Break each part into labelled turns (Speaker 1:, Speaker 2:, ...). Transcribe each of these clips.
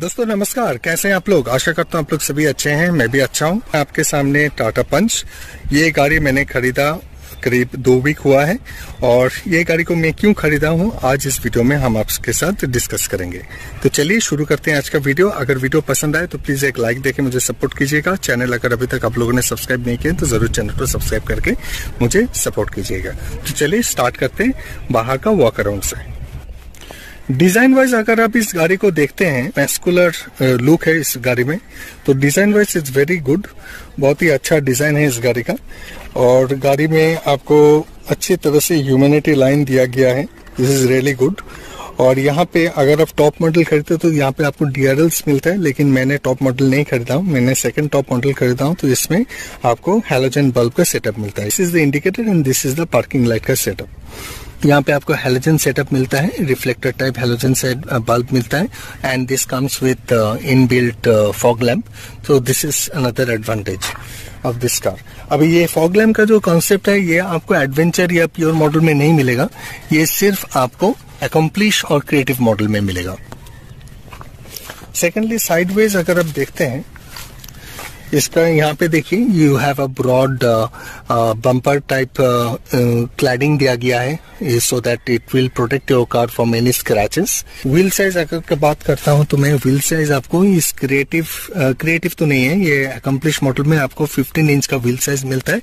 Speaker 1: दोस्तों नमस्कार, कैसे हैं आप लोग। आशा करता हूँ आप लोग सभी अच्छे हैं। मैं भी अच्छा हूँ। आपके सामने टाटा पंच, ये गाड़ी मैंने खरीदा करीब 2 वीक हुआ है और ये गाड़ी को मैं क्यों खरीदा हूँ आज इस वीडियो में हम आपके साथ डिस्कस करेंगे। तो चलिए शुरू करते हैं आज का वीडियो। अगर वीडियो पसंद आए तो प्लीज एक लाइक देके मुझे सपोर्ट कीजिएगा। चैनल अगर अभी तक आप लोगों ने सब्सक्राइब नहीं किया तो जरूर चैनल को सब्सक्राइब करके मुझे सपोर्ट कीजिएगा। तो चलिए स्टार्ट करते हैं बाहर का वॉक अराउंड से। डिजाइन वाइज अगर आप इस गाड़ी को देखते हैं, मैस्कुलर लुक है इस गाड़ी में, तो design wise it's very good. बहुत ही अच्छा डिजाइन है इस गाड़ी का और गाड़ी में आपको अच्छी तरह से ह्यूमैनिटी लाइन दिया गया है। This is really good. और यहाँ पे अगर आप टॉप मॉडल खरीदते हो तो यहाँ पे आपको DRLs मिलता है, लेकिन मैंने टॉप मॉडल नहीं खरीदा हूँ, मैंने सेकंड टॉप मॉडल खरीदा हूँ। तो इसमें आपको हैलोजन बल्ब का सेटअप मिलता है। This is the indicator and this is the parking light का सेटअप। यहाँ पे आपको हैलोजन सेटअप मिलता है, रिफ्लेक्टर टाइप हैलोजन बल्ब मिलता है and this comes with inbuilt fog lamp. तो this is another advantage of this car. अभी ये फॉग लैम्प का जो कॉन्सेप्ट है ये आपको एडवेंचर या प्योर मॉडल में नहीं मिलेगा, ये सिर्फ आपको अकम्प्लिश और क्रिएटिव मॉडल में मिलेगा। सेकेंडली साइडवेज अगर आप देखते हैं इसका, यहाँ पे देखिए you have a broad bumper type cladding दिया गया है so that it will protect your car from any scratches. Wheel size अगर बात करता हूँ तो मैं व्हील साइज आपको इस क्रिएटिव तो नहीं है, ये अकम्प्लिश मॉडल में आपको 15 इंच का व्हील साइज मिलता है।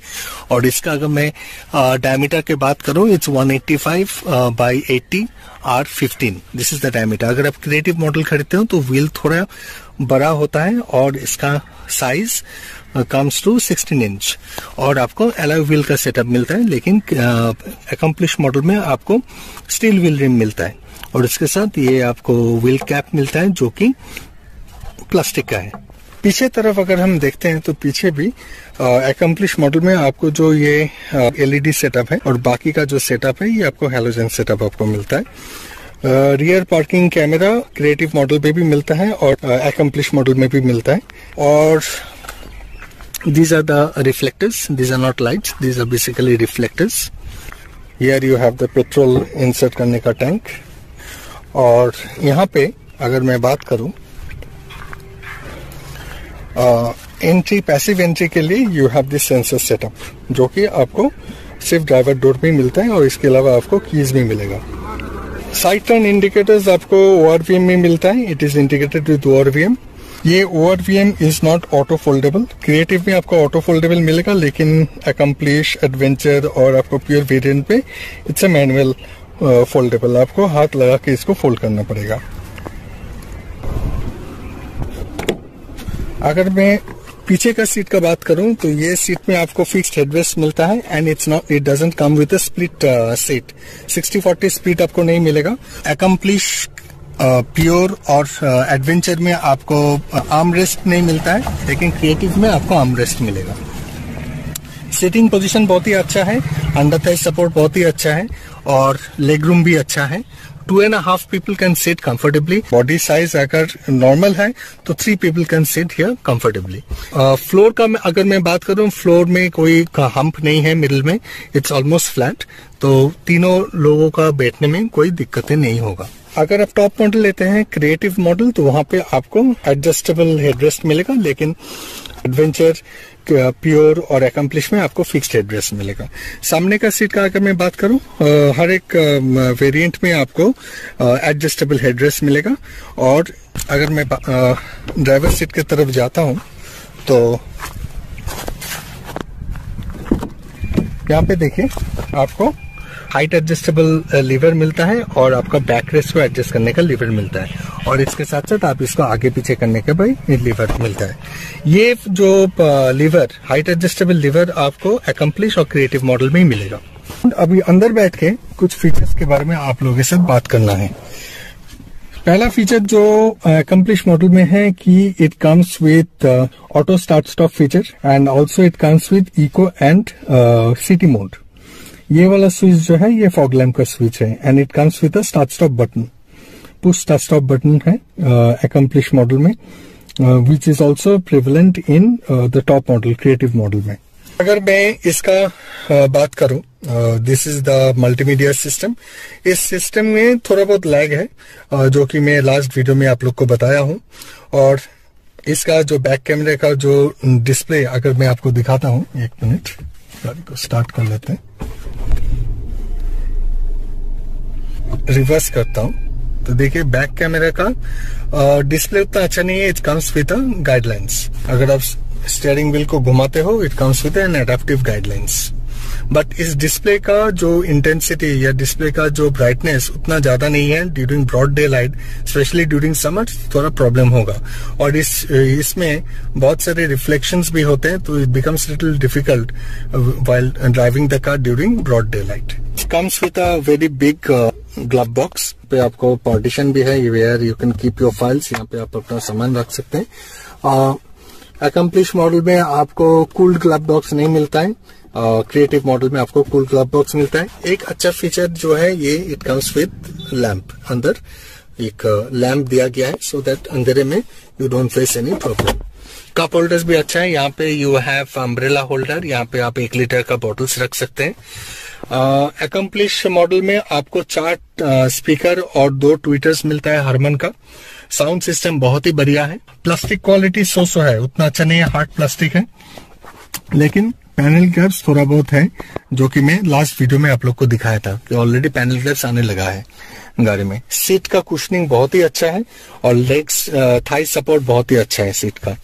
Speaker 1: और इसका अगर मैं डायमीटर की बात करूँ it's 185 by 80 R15। This is the diameter. अगर आप क्रिएटिव मॉडल खरीदते हो तो व्हील थोड़ा बड़ा होता है और इसका साइज कम्स टू 16 इंच और आपको एलॉय व्हील का सेटअप मिलता है, लेकिन अकम्प्लिश मॉडल में आपको स्टील व्हील रिम मिलता है और इसके साथ ये आपको व्हील कैप मिलता है जो कि प्लास्टिक का है। पीछे तरफ अगर हम देखते हैं तो पीछे भी अकम्प्लिश मॉडल में आपको जो ये LED सेटअप है और बाकी का जो सेटअप है ये आपको हैलोजन सेटअप आपको मिलता है। Rear parking camera creative model पे भी मिलता है और अकम्प्लिश मॉडल में भी मिलता है। और these are the reflectors, these are not lights, these are basically reflectors. Here you have the petrol insert करने का टैंक। और यहाँ पे अगर मैं बात करूँ एंट्री, पैसिव एंट्री के लिए you have this sensor setup जो कि आपको सिर्फ ड्राइवर डोर पे ही मिलता है और इसके अलावा आपको कीज भी मिलेगा। साइड टर्न इंडिकेटर्स आपको ORVM में मिलता है, it is integrated with ORVM। ये ORVM is not auto foldable. Creative में आपको ऑटो फोल्डेबल मिलेगा, लेकिन अकम्प्लिश, एडवेंचर और आपको प्योर वेरिएंट पे इट्स अ मैनुअल फोल्डेबल। आपको हाथ लगा के इसको फोल्ड करना पड़ेगा। अगर मैं पीछे का सीट का बात करूं तो ये सीट में आपको फिक्स्ड हेडरेस्ट मिलता है and it doesn't come with a split seat. 60-40 split आपको नहीं मिलेगा। अकम्प्लिश, प्योर और एडवेंचर में आपको आर्म रेस्ट नहीं मिलता है, लेकिन क्रिएटिव में आपको आर्म रेस्ट मिलेगा। सीटिंग पोजीशन बहुत ही अच्छा है, अंडर थाई सपोर्ट बहुत ही अच्छा है और लेग रूम भी अच्छा है। 2.5 people can sit comfortably. Body size अगर नॉर्मल है तो 3 people can sit here comfortably. Floor का अगर मैं बात करूं, फ्लोर में कोई हम्प नहीं है मिडिल में, इट्स ऑलमोस्ट फ्लैट, तो तीनों लोगों का बैठने में कोई दिक्कतें नहीं होगा। अगर आप टॉप मॉडल लेते हैं क्रिएटिव मॉडल तो वहां पे आपको एडजस्टेबल हेडरेस्ट मिलेगा, लेकिन एडवेंचर, प्योर और अकम्प्लिश में आपको फिक्स्ड हेडरेस्ट मिलेगा। सामने का सीट का अगर मैं बात करूं, हर एक वेरिएंट में आपको एडजस्टेबल हेडरेस्ट मिलेगा। और अगर मैं ड्राइवर सीट की तरफ जाता हूं तो यहाँ पे देखिए आपको हाइट एडजस्टेबल लीवर मिलता है और आपका बैक रेस्ट को एडजस्ट करने का लीवर मिलता है और इसके साथ साथ आप इसको आगे पीछे करने का भी लीवर मिलता है। ये जो लीवर, हाइट एडजस्टेबल लीवर आपको अकम्प्लिश और क्रिएटिव मॉडल में ही मिलेगा। अभी अंदर बैठ के कुछ फीचर्स के बारे में आप लोगों के साथ बात करना है। पहला फीचर जो अकम्प्लिश मॉडल में है कि it comes with auto start stop feature and also it comes with eco and city mode. ये वाला स्विच जो है ये फॉग लैम्प का स्विच है and it comes with a start stop button, push start stop button है accomplish model में, which is also prevalent in the top model creative model में। अगर मैं इसका बात करूं, this is the multimedia system. इस सिस्टम में थोड़ा बहुत लैग है, जो कि मैं लास्ट वीडियो में आप लोग को बताया हूं। और इसका जो बैक कैमरे का जो डिस्प्ले अगर मैं आपको दिखाता हूं, एक मिनट, गाड़ी को स्टार्ट कर लेते हैं, रिवर्स करता हूं तो देखिए बैक कैमरा का डिस्प्ले उतना अच्छा नहीं है। It comes with guidelines. अगर आप स्टीयरिंग व्हील को घुमाते हो, it comes with an adaptive guidelines. But इस डिस्प्ले का जो इंटेंसिटी या डिस्प्ले का जो ब्राइटनेस उतना ज्यादा नहीं है during broad daylight, specially during summer थोड़ा प्रॉब्लम होगा। और इसमें बहुत सारे रिफ्लेक्शंस भी होते हैं, तो it becomes little difficult while driving the car during broad daylight. Comes with a very big glove box पे आपको पार्टीशन भी है, where you can keep your files. यहाँ पे आप अपना सामान रख सकते हैं। अकम्प्लिश मॉडल में आपको कूल्ड ग्लव बॉक्स नहीं मिलता है, क्रिएटिव मॉडल में आपको कूल ग्लव बॉक्स मिलता है। एक अच्छा फीचर जो है ये, इट कम्स विद लैंप। अंदर एक लैंप दिया गया है सो दैट अंधेरे में you don't face any problem. Cup holders भी अच्छा है। यहाँ पे यू हैव अम्ब्रेला होल्डर, यहाँ पे आप 1 लीटर का बॉटल्स रख सकते हैं। अकम्प्लिश मॉडल में आपको 4 स्पीकर और 2 ट्विटर्स मिलता है हारमन का। साउंड सिस्टम बहुत ही बढ़िया है। प्लास्टिक क्वालिटी सो है, उतना अच्छा नहीं है, हार्ड प्लास्टिक है, लेकिन पैनल ग्रैब्स थोड़ा बहुत है, जो कि मैं लास्ट वीडियो में आप लोग को दिखाया था कि ऑलरेडी पैनल ग्रैब्स आने लगा है गाड़ी में। सीट का कुशनिंग बहुत ही अच्छा है और लेग्स थाई सपोर्ट बहुत ही अच्छा है सीट का।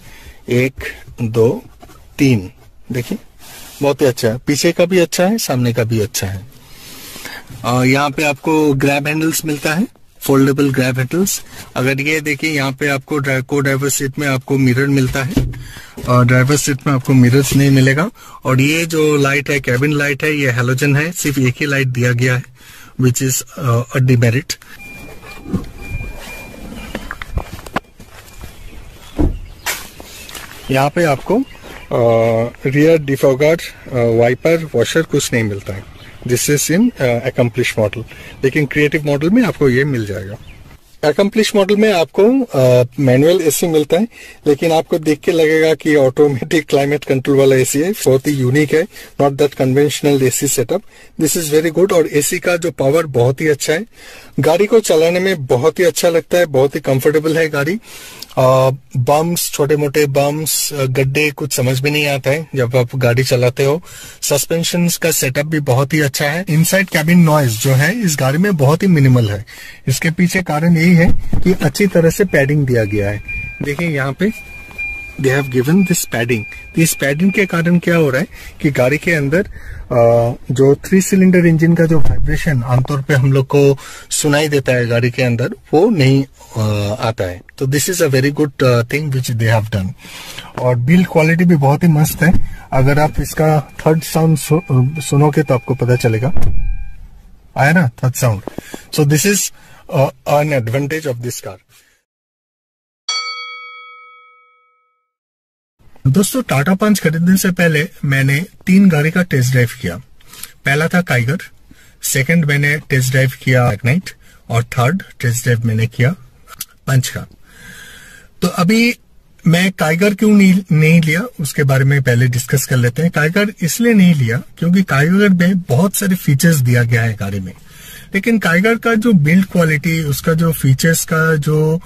Speaker 1: 1 2 3 देखिए बहुत ही अच्छा है। पीछे का भी अच्छा है, सामने का भी अच्छा है। यहाँ पे आपको ग्रैब हैंडल्स मिलता है, फोल्डेबल ग्रैब हैंडल्स। अगर ये देखिए यहाँ पे आपको को ड्राइवर सीट में आपको मिरर मिलता है, और ड्राइवर सीट में आपको मिरर्स नहीं मिलेगा। और ये जो लाइट है, कैबिन लाइट है, ये हैलोजन है, सिर्फ एक ही लाइट दिया गया है, विच इज अ डिमेरिट। यहाँ पे आपको रियर डिफॉगर, वाइपर, वॉशर कुछ नहीं मिलता है। This is in accomplish model, लेकिन क्रिएटिव मॉडल में आपको ये मिल जाएगा। अकम्प्लिश मॉडल में आपको मैनुअल एसी मिलता है, लेकिन आपको देख के लगेगा कि ऑटोमेटिक क्लाइमेट कंट्रोल वाला एसी है। बहुत ही यूनिक है, not that conventional AC setup. This is very good. और एसी का जो पावर बहुत ही अच्छा है, गाड़ी को चलाने में बहुत ही अच्छा लगता है, बहुत ही कंफर्टेबल है गाड़ी। बम्स, छोटे मोटे बम्स, गड्ढे कुछ समझ में नहीं आता है जब आप गाड़ी चलाते हो। सस्पेंशन का सेटअप भी बहुत ही अच्छा है। इनसाइड कैबिन नॉइज जो है इस गाड़ी में बहुत ही मिनिमल है। इसके पीछे कारण यही है कि अच्छी तरह से पैडिंग दिया गया है। देखिए यहाँ पे they have given this padding. इस पैडिंग के कारण क्या हो रहा है कि गाड़ी के अंदर जो 3 सिलेंडर इंजन का जो वाइब्रेशन आमतौर पे हम लोग को सुनाई देता है गाड़ी के अंदर, वो नहीं आता है। तो this is a very good thing which they have done. और बिल्ड क्वालिटी भी बहुत ही मस्त है। अगर आप इसका थर्ड साउंड सुनोगे तो आपको पता चलेगा, आया ना third sound. So this is an advantage of this car. दोस्तों, टाटा पंच खरीदने से पहले मैंने 3 गाड़ी का टेस्ट ड्राइव किया। पहला था काइगर, सेकंड मैंने टेस्ट ड्राइव किया मैग्नाइट, और थर्ड टेस्ट ड्राइव मैंने किया पंच का। तो अभी मैं काइगर क्यों नहीं लिया उसके बारे में पहले डिस्कस कर लेते हैं। काइगर इसलिए नहीं लिया क्योंकि काइगर में बहुत सारे फीचर्स दिया गया है गाड़ी में, लेकिन काइगर का जो बिल्ड क्वालिटी, उसका जो फीचर्स का जो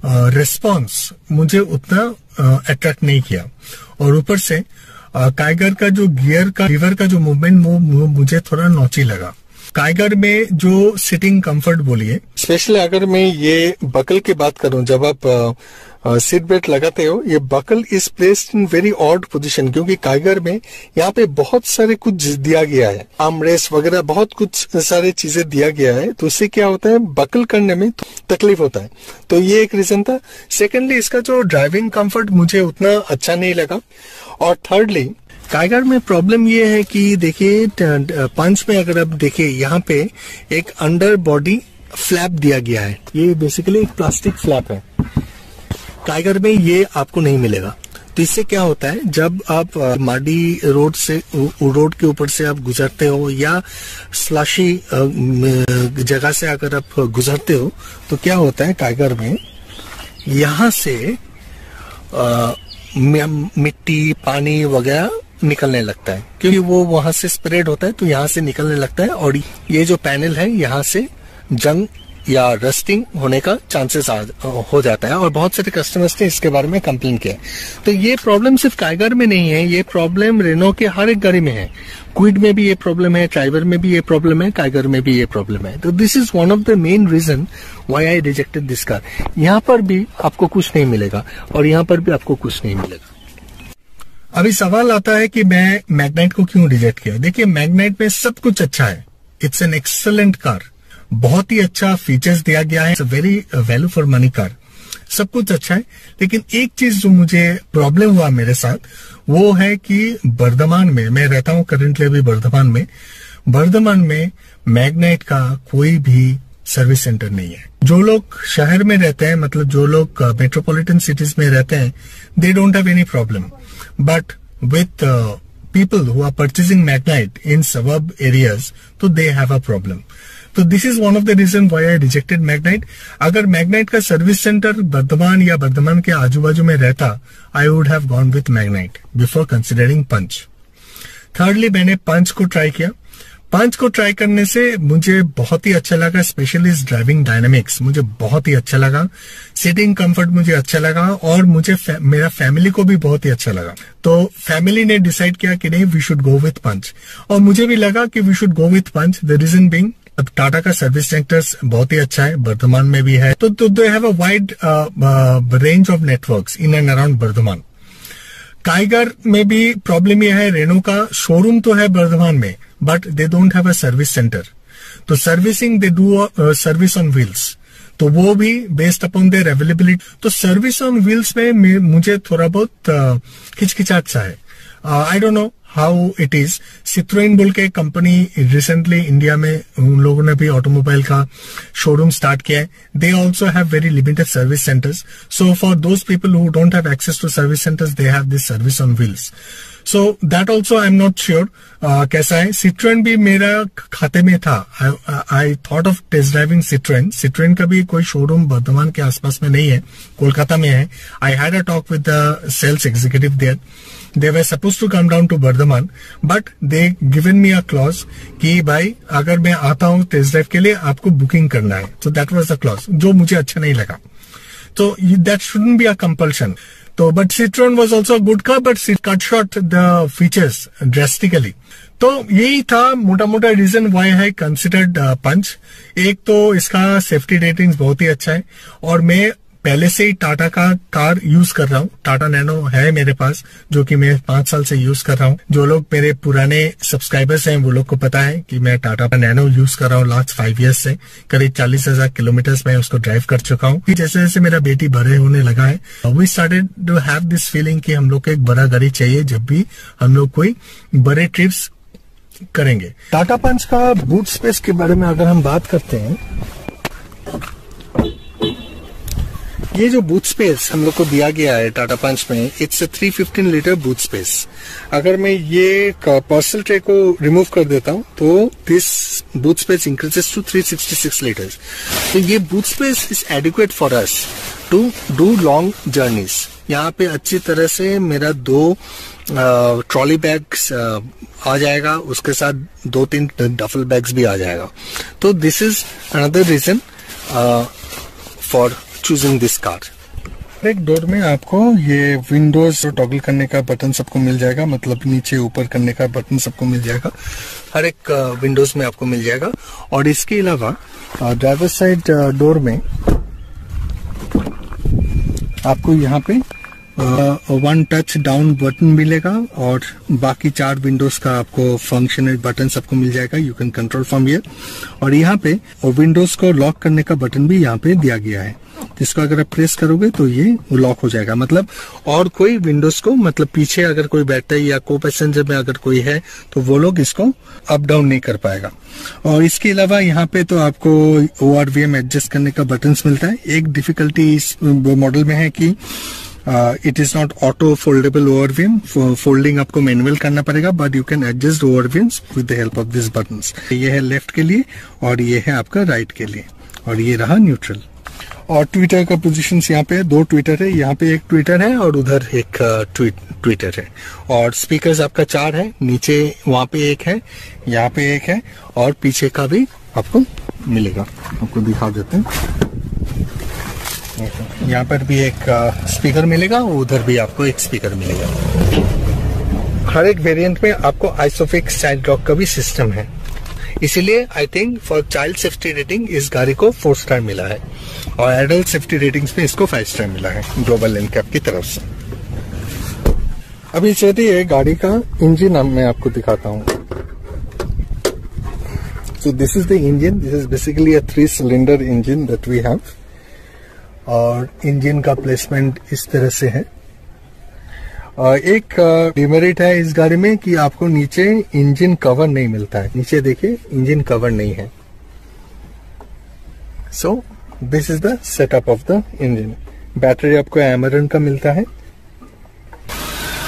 Speaker 1: रिस्पॉन्स मुझे उतना अट्रैक्ट नहीं किया। और ऊपर से काइगर का जो गियर का लीवर का जो मूवमेंट वो मुझे थोड़ा नौची लगा। काइगर में जो सिटिंग कंफर्ट बोलिए, स्पेशली अगर मैं ये बकल की बात करूं, जब आप सीट बेल्ट लगाते हो, ये buckle is placed in very odd position, क्योंकि काइगर में यहाँ पे बहुत सारे कुछ दिया गया है, आर्म रेस्ट वगैरह बहुत कुछ सारे चीजें दिया गया है। तो उससे क्या होता है, बकल करने में तकलीफ होता है। तो ये एक रीजन था। सेकेंडली, इसका जो ड्राइविंग कंफर्ट मुझे उतना अच्छा नहीं लगा। और थर्डली, काइगर में प्रॉब्लम ये है कि देखिए पंच में अगर आप देखिए, यहाँ पे एक अंडर बॉडी फ्लैप दिया गया है। ये बेसिकली एक प्लास्टिक फ्लैप है। काइगर में ये आपको नहीं मिलेगा। तो इससे क्या होता है, जब आप माडी रोड के ऊपर से आप गुजरते हो या स्लशी जगह से अगर आप गुजरते हो, तो क्या होता है काइगर में, यहाँ से मिट्टी, पानी वगैरह निकलने लगता है, क्योंकि वो वहां से स्प्रेड होता है तो यहाँ से निकलने लगता है, और ये जो पैनल है यहाँ से जंग या रस्टिंग होने का चांसेस हो जाता है। और बहुत सारे कस्टमर्स ने इसके बारे में कंप्लेन किया है। तो ये प्रॉब्लम सिर्फ काइगर में नहीं है, ये प्रॉब्लम रेनो के हर एक गाड़ी में है। क्विड में भी ये प्रॉब्लम है, ट्राइबर में भी ये प्रॉब्लम है, काइगर में भी ये प्रॉब्लम है। तो this is one of the main reason why I rejected this car. यहाँ पर भी आपको कुछ नहीं मिलेगा और यहाँ पर भी आपको कुछ नहीं मिलेगा। अभी सवाल आता है कि मैं मैग्नाइट को क्यों रिजेक्ट किया। देखिए, मैग्नाइट में सब कुछ अच्छा है, इट्स एन एक्सलेंट कार, बहुत ही अच्छा फीचर्स दिया गया है, very value for money car, सब कुछ अच्छा है। लेकिन एक चीज जो मुझे प्रॉब्लम हुआ मेरे साथ, वो है कि बर्धमान में, मैं रहता हूं करेंटली अभी बर्धमान में मैग्नाइट का कोई भी सर्विस सेंटर नहीं है। जो लोग शहर में रहते हैं, मतलब जो लोग मेट्रोपॉलिटन सिटीज में रहते हैं, दे don't have any problem, but with people who are purchasing Magnite in suburb areas, so they have a problem. So this is one of the reason why I rejected Magnite. अगर Magnite का service centre Bardhaman या बर्धमान के आजू बाजू में रहता, I would have gone with Magnite before considering Punch. Thirdly, मैंने Punch को ट्राई किया। पंच को ट्राई करने से मुझे बहुत ही अच्छा लगा, स्पेशली इस ड्राइविंग डायनामिक्स मुझे बहुत ही अच्छा लगा, सीटिंग कंफर्ट मुझे अच्छा लगा, और मुझे मेरा फैमिली को भी बहुत ही अच्छा लगा। तो फैमिली ने डिसाइड किया कि नहीं, we should go with Punch, और मुझे भी लगा कि we should go with Punch. The reason being, अब टाटा का सर्विस सेंटर्स बहुत ही अच्छा है, बर्धमान में भी है, तो they have a wide range of networks in and around Bardhaman. Kiger में भी प्रॉब्लम यह है, रेनो का शोरूम तो है बर्धमान में, but they don't have a service centre. तो servicing they do service on wheels, तो वो भी बेस्ड अपॉन देयर अवेलेबिलिटी। तो सर्विस ऑन व्हील्स में मुझे थोड़ा बहुत हिचकिचाहट सा है। I don't know how it is. Citroen बोल के कंपनी रिसेंटली इंडिया में उन लोगों ने भी ऑटोमोबाइल का शोरूम स्टार्ट किया है। They also have very limited service centres, so for those people who don't have access to service centres, they have this service on wheels. So that also I am not sure कैसा है। Citroen भी मेरा खाते में था, I thought of test driving Citroen. Citroen का भी कोई शोरूम बर्धमान के आसपास में नहीं है, कोलकाता में है। I had a talk with the sales executive there, they were supposed to come down to Bardhaman, but they given me a clause कि भाई अगर मैं आता हूँ टेस्ट ड्राइव के लिए आपको बुकिंग करना है। So that was the clause, जो मुझे अच्छा नहीं लगा। तो that shouldn't be a compulsion. तो but Citroen was also a good car, but it cut short the features drastically. तो यही था मोटा मोटा रीजन वाई है कंसिडर्ड पंच। एक तो इसका सेफ्टी रेटिंग्स बहुत ही अच्छा है, और मैं पहले से ही टाटा का कार यूज कर रहा हूँ। टाटा नैनो है मेरे पास, जो कि मैं 5 साल से यूज कर रहा हूँ। जो लोग मेरे पुराने सब्सक्राइबर्स हैं वो लोग को पता है कि मैं टाटा का नैनो यूज कर रहा हूँ लास्ट 5 ईयर्स से। करीब 40,000 किलोमीटर मैं उसको ड्राइव कर चुका हूँ। जैसे जैसे मेरा बेटी बड़े होने लगा है, we started to have this feeling कि हम लोग को एक बड़ा गाड़ी चाहिए जब भी हम लोग कोई बड़े ट्रिप्स करेंगे। टाटा पंच का बूट स्पेस के बारे में अगर हम बात करते हैं, ये जो बूट स्पेस हम लोग को दिया गया है टाटा पंच में, इट्स 315 लीटर बूट स्पेस। अगर मैं ये पर्सनल ट्रे को रिमूव कर देता हूं तो this boot space increases to 366 litres. तो ये boot space is adequate for us to do long journeys. यहाँ पे अच्छी तरह से मेरा 2 ट्रॉली बैग्स आ जाएगा, उसके साथ 2-3 डफल बैग्स भी आ जाएगा। तो this is another reason for choosing this car. एक डोर में आपको ये विंडोज टॉगल करने का बटन सबको मिल जाएगा, मतलब नीचे ऊपर करने का बटन सबको मिल जाएगा, हर एक विंडोज में आपको मिल जाएगा। और इसके अलावा ड्राइवर साइड डोर में आपको यहाँ पे 1 टच डाउन बटन मिलेगा, और बाकी 4 विंडोज का आपको फंक्शनल बटन सबको मिल जाएगा। You can control from here. और यहाँ पे विंडोज को लॉक करने का बटन भी यहाँ पे दिया गया है, जिसको अगर आप प्रेस करोगे तो ये लॉक हो जाएगा। मतलब और कोई विंडोज को, मतलब पीछे अगर कोई बैठता है या को पैसेंजर में अगर कोई है तो वो लोग इसको अप डाउन नहीं कर पाएगा। और इसके अलावा यहाँ पे तो आपको ORVM एडजस्ट करने का बटन मिलता है। एक डिफिकल्टी इस मॉडल में है कि it is not auto foldable ORVM, folding आपको मैनुअल करना पड़ेगा, but you can adjust ORVMs with the help of this buttons. ये है लेफ्ट के लिए और ये है आपका राइट के लिए, और ये रहा न्यूट्रल। और ट्विटर का पोजीशंस यहाँ पे 2 ट्विटर है, यहाँ पे एक ट्विटर है और उधर एक ट्विटर है। और स्पीकर्स आपका 4 है, नीचे वहां पे एक है, यहाँ पे एक है और पीछे का भी आपको मिलेगा। आपको दिखा देते हैं, यहाँ पर भी एक स्पीकर मिलेगा, उधर भी आपको एक स्पीकर मिलेगा। हर एक वेरिएंट में आपको आइसोफिक्स चाइल्ड लॉक का भी सिस्टम है, इसीलिए I think for child safety rating इस गाड़ी को 4 स्टार मिला है और एडल्ट सेफ्टी रेटिंग्स में इसको 5 स्टार मिला है ग्लोबल एनकैप की तरफ से। अभी चलिए गाड़ी का इंजन मैं आपको दिखाता हूँ। So this is the engine. This is basically a 3-cylinder engine that we have. और इंजन का प्लेसमेंट इस तरह से है। एक डिमेरिट है इस गाड़ी में कि आपको नीचे इंजन कवर नहीं मिलता है। नीचे देखिए इंजन कवर नहीं है। So this is the setup of the engine. Battery आपको एमरन का मिलता है।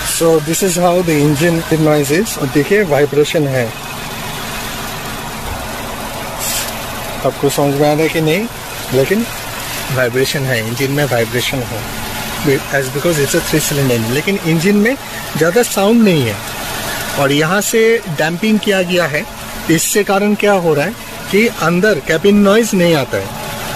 Speaker 1: So this is how the engine noise is. और देखिए वाइब्रेशन है, आपको समझ में आ रहा है कि नहीं, लेकिन वाइब्रेशन है, इंजन में वाइब्रेशन है as because it's a 3-cylinder engine. लेकिन इंजन में ज़्यादा साउंड नहीं है और यहाँ से डैम्पिंग किया गया है। इससे कारण क्या हो रहा है कि अंदर कैबिन नॉइज नहीं आता है।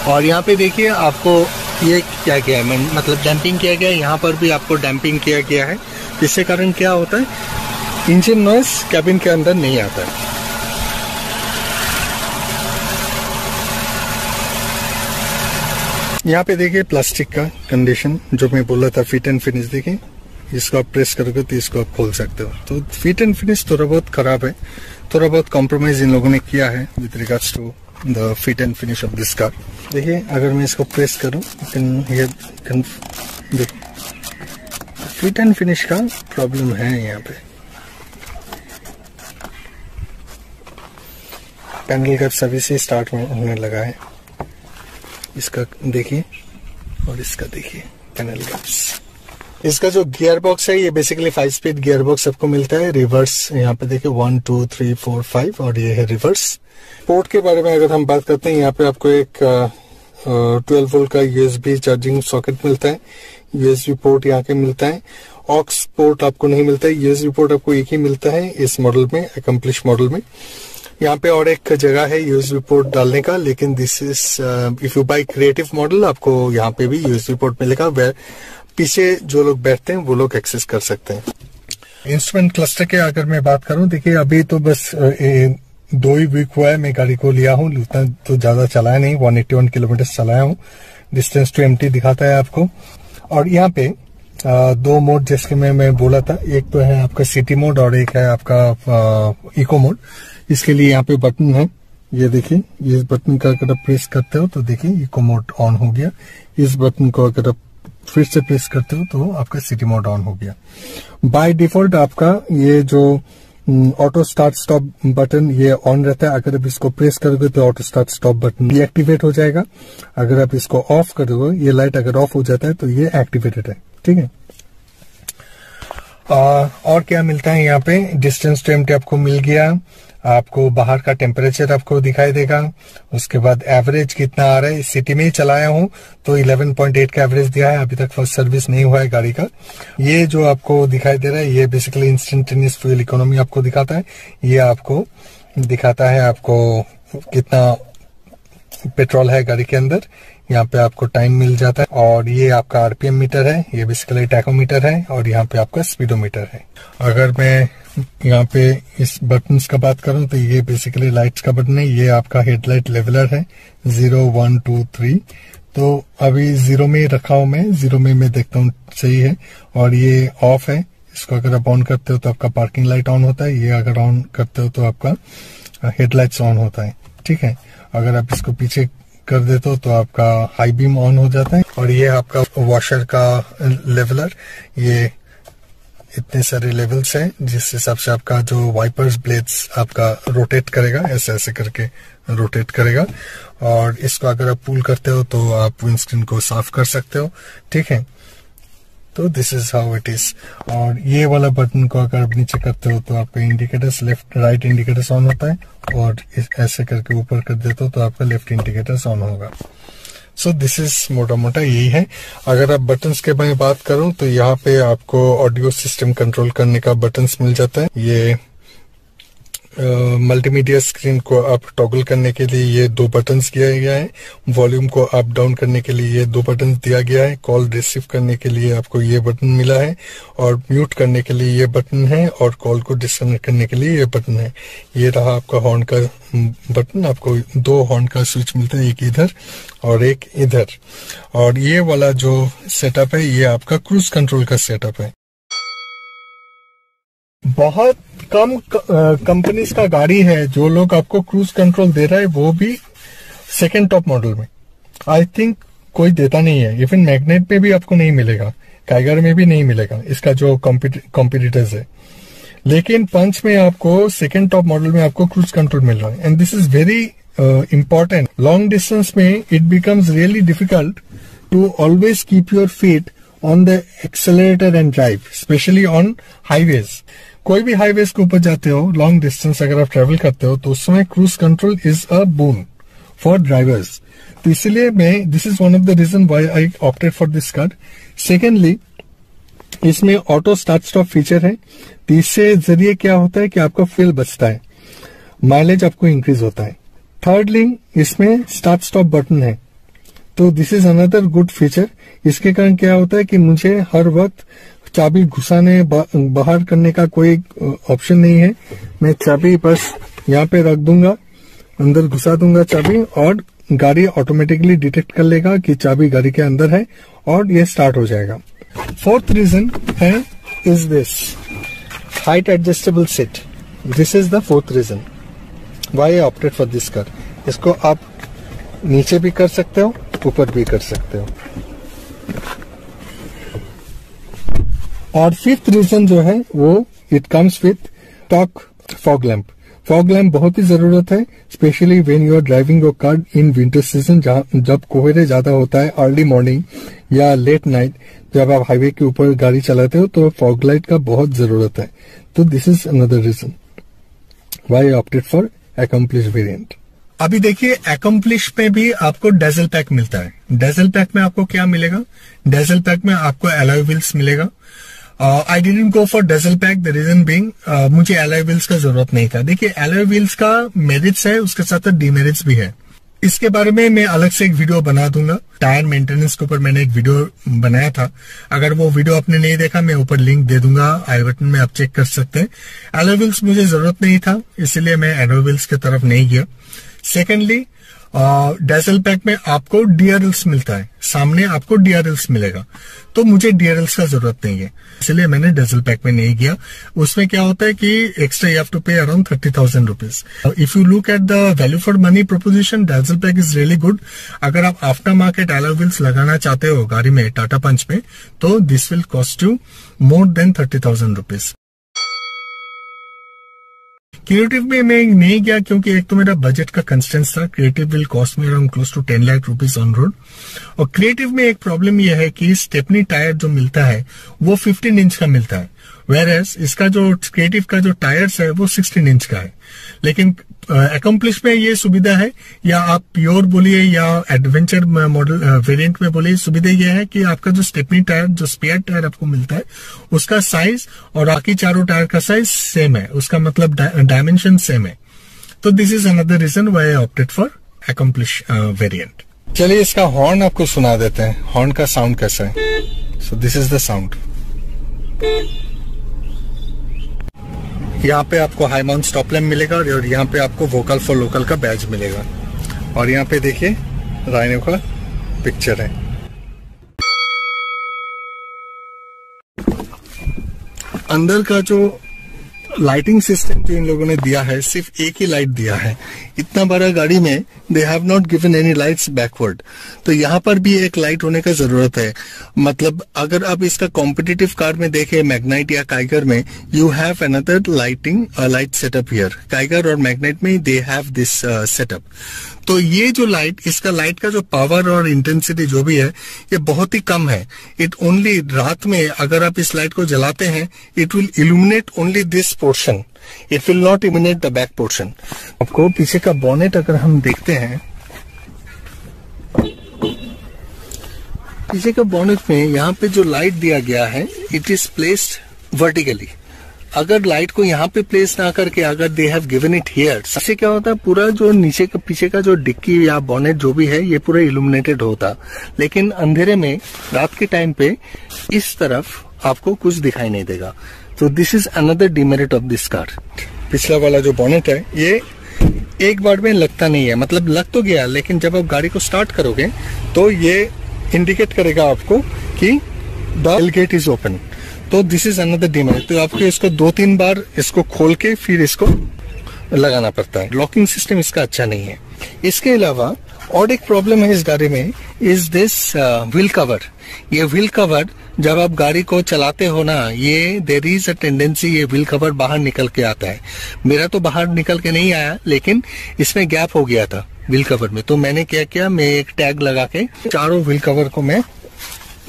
Speaker 1: और यहाँ पे देखिए आपको ये क्या किया है, मतलब डैम्पिंग किया गया है, यहाँ पर भी आपको डैम्पिंग किया गया है। इससे कारण क्या होता है, इंजन नॉइज कैबिन के अंदर नहीं आता है। यहाँ पे देखिए प्लास्टिक का कंडीशन, जो मैं बोल रहा था फिट एंड फिनिश। देखिए इसको आप प्रेस करोगे तो इसको आप खोल सकते हो। तो फिट एंड फिनिश थोड़ा बहुत खराब है, थोड़ा बहुत कॉम्प्रोमाइज इन लोगों ने किया है with regards to the fit and finish of this car. देखिए अगर मैं इसको प्रेस करूँ, फिट एंड फिनिश का प्रॉब्लम है। यहाँ पे पैनल का सर्विस से स्टार्ट होने लगा है। इसका देखिए और इसका देखिए पैनल गैप्स। इसका जो गियर बॉक्स है ये बेसिकली 5 स्पीड गियर बॉक्स सबको मिलता है। रिवर्स यहाँ पे देखिए 1 2 3 4 5 और ये है रिवर्स। पोर्ट के बारे में अगर हम बात करते हैं, यहाँ पे आपको एक 12 वोल्ट का यूएसबी चार्जिंग सॉकेट मिलता है। यूएसबी पोर्ट यहाँ के मिलता है। ऑक्स पोर्ट आपको नहीं मिलता है। यूएसबी पोर्ट आपको एक ही मिलता है इस मॉडल में, अकम्प्लिश मॉडल में। यहाँ पे और एक जगह है यूएसबी पोर्ट डालने का, लेकिन this is if you buy creative model आपको यहाँ पे भी यूएसबी पोर्ट मिलेगा। वे पीछे जो लोग बैठते हैं वो लोग एक्सेस कर सकते हैं। इंस्ट्रूमेंट क्लस्टर के अगर मैं बात करूं, देखिए अभी तो बस 2 ही वीक हुआ है मैं गाड़ी को लिया हूँ, उतना तो ज्यादा चलाया नहीं, 181 किलोमीटर चलाया हूँ। डिस्टेंस टू एम्प्टी दिखाता है आपको। और यहाँ पे 2 मोड जैसे मैं बोला था, एक तो है आपका सिटी मोड और एक है आपका इको मोड। इसके लिए यहाँ पे बटन है, ये देखिए, इस बटन का अगर आप प्रेस करते हो तो देखिए इको मोड ऑन हो गया। इस बटन को अगर आप फिर से प्रेस करते हो तो आपका सिटी मोड ऑन हो गया। बाय डिफॉल्ट आपका ये जो ऑटो स्टार्ट स्टॉप बटन ये ऑन रहता है। अगर आप इसको प्रेस करोगे तो auto start stop button deactivate हो जाएगा। अगर आप इसको ऑफ करोगे, ये लाइट अगर ऑफ हो जाता है तो ये एक्टिवेटेड है, ठीक है। और क्या मिलता है यहाँ पे, डिस्टेंस टू एम्प्टी आपको मिल गया। आपको बाहर का टेम्परेचर आपको दिखाई देगा। उसके बाद एवरेज कितना आ रहा है, सिटी में ही चलाया हूँ तो 11.8 का एवरेज दिया है। अभी तक फर्स्ट सर्विस नहीं हुआ है गाड़ी का। ये जो आपको दिखाई दे रहा है ये बेसिकली इंस्टेंटेनियस फ्यूल इकोनॉमी आपको दिखाता है। ये आपको दिखाता है आपको कितना पेट्रोल है गाड़ी के अंदर। यहाँ पे आपको टाइम मिल जाता है। और ये आपका आरपीएम मीटर है, ये बेसिकली टैकोमीटर है। और यहाँ पे आपका स्पीडोमीटर है। अगर मैं यहाँ पे इस बटन्स का बात करूं तो ये बेसिकली लाइट्स का बटन है। ये आपका हेडलाइट लेवलर है 0 1 2 3। तो अभी 0 में रखा हूं मैं, 0 में मैं देखता हूँ सही है। और ये ऑफ है, इसको अगर आप ऑन करते हो तो आपका पार्किंग लाइट ऑन होता है। ये अगर ऑन करते हो तो आपका हेडलाइट्स ऑन होता है, ठीक है। अगर आप इसको पीछे कर देते हो तो आपका हाई बीम ऑन हो जाता है। और ये आपका वॉशर का लेवलर, ये इतने सारे लेवल्स हैं जिस हिसाब से आपका जो वाइपर्स ब्लेड्स आपका रोटेट करेगा, ऐसे ऐसे करके रोटेट करेगा। और इसको अगर आप पुल करते हो तो आप विंडस्क्रीन को साफ कर सकते हो, ठीक है। तो this is how it is. और ये वाला बटन को अगर आप नीचे करते हो तो आपका indicators left right indicators on होता है। और ऐसे करके ऊपर कर देते हो तो आपका लेफ्ट इंडिकेटर्स ऑन होगा। सो दिस इज मोटा मोटा यही है। अगर आप बटन्स के बारे में बात करूं तो यहाँ पे आपको ऑडियो सिस्टम कंट्रोल करने का बटन्स मिल जाता है। ये मल्टीमीडिया स्क्रीन को आप टॉगल करने के लिए ये 2 बटन्स दिया गया है। वॉल्यूम को अप डाउन करने के लिए ये 2 बटन दिया गया है। कॉल रिसीव करने के लिए आपको ये बटन मिला है और म्यूट करने के लिए ये बटन है और कॉल को डिस्कनेक्ट करने के लिए ये बटन है। ये रहा आपका हॉर्न का बटन। आपको 2 हॉर्न का स्विच मिलता है, एक इधर और एक इधर। और ये वाला जो सेटअप है ये आपका क्रूज कंट्रोल का सेटअप है। बहुत कम कंपनीज का गाड़ी है जो लोग आपको क्रूज कंट्रोल दे रहा है, वो भी सेकंड टॉप मॉडल में। आई थिंक कोई देता नहीं है। इवन मैग्नेट में भी आपको नहीं मिलेगा, काइगर में भी नहीं मिलेगा, इसका जो कॉम्पिटिटर्स है। लेकिन पंच में आपको सेकंड टॉप मॉडल में आपको क्रूज कंट्रोल मिल रहा है। And this is very important. Long distance में it becomes really difficult to always keep your feet on the accelerator and drive, especially on highways. कोई भी हाईवेज के ऊपर जाते हो, लॉन्ग डिस्टेंस अगर आप ट्रेवल करते हो, तो उस समय cruise control is a boon for drivers. तो इसलिए this is one of the reason why I opted for this car. Secondly, इसमें ऑटो स्टार्ट स्टॉप फीचर है। तो इससे जरिए क्या होता है कि आपका फ्यूल बचता है, माइलेज आपको इंक्रीज होता है। थर्डली, इसमें स्टार्ट स्टॉप बटन है। तो this is another good feature. इसके कारण क्या होता है कि मुझे हर वक्त चाबी घुसाने बाहर करने का कोई ऑप्शन नहीं है। मैं चाबी बस यहाँ पे रख दूंगा, अंदर घुसा दूंगा चाबी, और गाड़ी ऑटोमेटिकली डिटेक्ट कर लेगा कि चाबी गाड़ी के अंदर है और ये स्टार्ट हो जाएगा। फोर्थ रीजन है is this height adjustable seat. This is the fourth reason why I opted for this car. इसको आप नीचे भी कर सकते हो, ऊपर भी कर सकते हो। और फिफ्थ रीजन जो है वो it comes with talk fog lamp. Fog lamp बहुत ही जरूरत है, specially when you are driving your car in winter season, जब कोहरे ज्यादा होता है, अर्ली मॉर्निंग या लेट नाइट जब आप हाईवे के ऊपर गाड़ी चलाते हो, तो फॉग लाइट का बहुत जरूरत है। तो this is another reason why I opted for accomplish variant. अभी देखिए, अकम्प्लिश में भी आपको डेजल पैक मिलता है। डेजल पैक में आपको क्या मिलेगा? डेजल पैक में आपको अलॉय व्हील्स मिलेगा। I didn't go for dazzle pack, the reason being मुझे अलॉय व्हील्स का जरूरत नहीं था। देखिए, अलॉय व्हील्स का मेरिट्स है, उसके साथ डिमेरिट्स भी है। इसके बारे में मैं अलग से एक वीडियो बना दूंगा। टायर मेंटेनेंस के ऊपर मैंने एक वीडियो बनाया था। अगर वो वीडियो आपने नहीं देखा, मैं ऊपर लिंक दे दूंगा आई बटन में, आप चेक कर सकते हैं। अलॉय व्हील्स मुझे जरूरत नहीं था, इसलिए मैं अलॉय व्हील्स की तरफ नहीं गया। सेकेंडली, डेजल पैक में आपको डीआरएल्स मिलता है, सामने आपको डीआरएल्स मिलेगा, तो मुझे डीआरएल्स का जरूरत नहीं है, इसलिए मैंने डेजल पैक में नहीं गया। उसमें क्या होता है कि एक्स्ट्रा यू हैव टू पे around 30,000 rupees. If you look at the value for money proposition, dazzle pack is really good. अगर आप आफ्टर मार्केट अलॉय व्हील्स लगाना चाहते हो गाड़ी में, टाटा पंच में, तो this will cost you more than 30,000 rupees. Creative में मैं नहीं गया क्योंकि एक तो मेरा बजट का कंस्टेंस था। क्रिएटिव विल कॉस्ट में around close to 10 lakh rupees on road. और क्रिएटिव में एक प्रॉब्लम यह है कि स्टेपनी टायर जो मिलता है वो 15 इंच का मिलता है, वेयरएज इसका जो क्रिएटिव का जो टायर्स है वो 16 इंच का है। लेकिन अकम्प्लिश में ये सुविधा है, या आप प्योर बोलिए या एडवेंचर मॉडल वेरिएंट में बोलिए, सुविधा ये है कि आपका जो स्टेपनी टायर, जो स्पेयर टायर आपको मिलता है, उसका साइज और बाकी चारों टायर का साइज सेम है, उसका मतलब डायमेंशन सेम है। तो this is another reason why I opted for accomplish variant. चलिए इसका हॉर्न आपको सुना देते हैं, हॉर्न का साउंड कैसा है। So this is the sound. यहाँ पे आपको हाई माउंट स्टॉप लैम्प मिलेगा और यहाँ पे आपको वोकल फॉर लोकल का बैज मिलेगा। और यहाँ पे देखिए राइनो का पिक्चर है। अंदर का जो लाइटिंग सिस्टम जो इन लोगों ने दिया है, सिर्फ एक ही लाइट दिया है। इतना बड़ा गाड़ी में they have not given any lights backward. तो यहाँ पर भी एक लाइट होने का जरूरत है। मतलब अगर आप इसका कॉम्पिटिटिव कार में देखें, मैग्नाइट या काइगर में, you have another lighting light setup here. Kiger और मैग्नाइट में दे हैव दिस सेटअप। तो ये जो लाइट, इसका लाइट का जो पावर और इंटेंसिटी जो भी है, ये बहुत ही कम है। इट ओनली रात में अगर आप इस लाइट को जलाते हैं, it will illuminate only this portion, it will not illuminate the back portion. आपको पीछे का बॉनेट अगर हम देखते हैं पीछे का बोनेट में यहाँ पे जो लाइट दिया गया है इट इज प्लेस्ड वर्टिकली। अगर लाइट को यहाँ पे प्लेस ना करके अगर they have given it here, इससे क्या होता है पूरा जो नीचे का पीछे का जो डिक्की या बोनेट जो भी है ये पूरा इल्यूमिनेटेड होता, लेकिन अंधेरे में रात के टाइम पे इस तरफ आपको कुछ दिखाई नहीं देगा। तो this is another demerit of this car. पिछला वाला जो बोनेट है ये एक बार में लगता नहीं है, मतलब लग तो गया, लेकिन जब आप गाड़ी को स्टार्ट करोगे तो ये इंडिकेट करेगा आपको कि द टेलगेट इज ओपन। तो दिस इज अनदर डिमेरिट। तो आपको इसको 2-3 बार इसको खोल के फिर इसको लगाना पड़ता है। लॉकिंग सिस्टम इसका अच्छा नहीं है। इसके अलावा और एक प्रॉब्लम है इस गाड़ी में इज दिस व्हील कवर। ये व्हील कवर जब आप गाड़ी को चलाते हो ना, ये देयर इज अ टेंडेंसी ये व्हील कवर बाहर निकल के आता है। मेरा तो बाहर निकल के नहीं आया, लेकिन इसमें गैप हो गया था व्हील कवर में। तो मैंने क्या किया, मैं एक टैग लगा के चारों व्हील कवर को मैं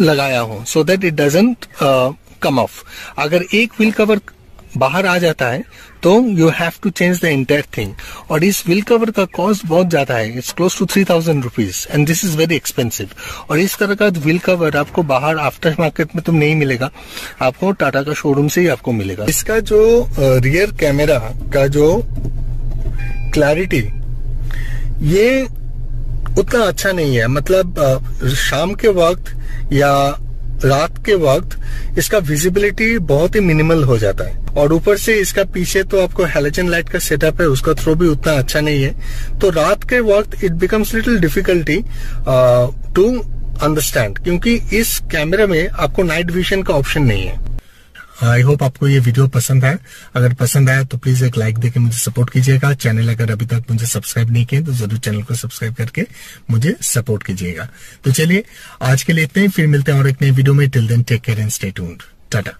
Speaker 1: लगाया हूँ so that it doesn't come off. अगर एक व्हील कवर बाहर आ जाता है तो you have to change the entire thing. और इस व्हील कवर का कॉस्ट बहुत ज्यादा है, it's close to 3000 rupees and this is very expensive. और इस तरह का व्हील कवर आपको बाहर आफ्टर मार्केट में तो नहीं मिलेगा, आपको टाटा का शोरूम से ही आपको मिलेगा। इसका जो रियर कैमरा का जो क्लैरिटी ये उतना अच्छा नहीं है, मतलब शाम के वक्त या रात के वक्त इसका विजिबिलिटी बहुत ही मिनिमल हो जाता है। और ऊपर से इसका पीछे तो आपको हैलोजन लाइट का सेटअप है, उसका थ्रो भी उतना अच्छा नहीं है। तो रात के वक्त it becomes little difficulty to understand, क्योंकि इस कैमरे में आपको नाइट विजन का ऑप्शन नहीं है। आई होप आपको ये वीडियो पसंद आया। अगर पसंद आया तो प्लीज एक लाइक देके मुझे सपोर्ट कीजिएगा। चैनल अगर अभी तक मुझे सब्सक्राइब नहीं किए तो जरूर चैनल को सब्सक्राइब करके मुझे सपोर्ट कीजिएगा। तो चलिए आज के लिए इतने ही, फिर मिलते हैं और एक नई वीडियो में। Till then take care and stay tuned. Tata.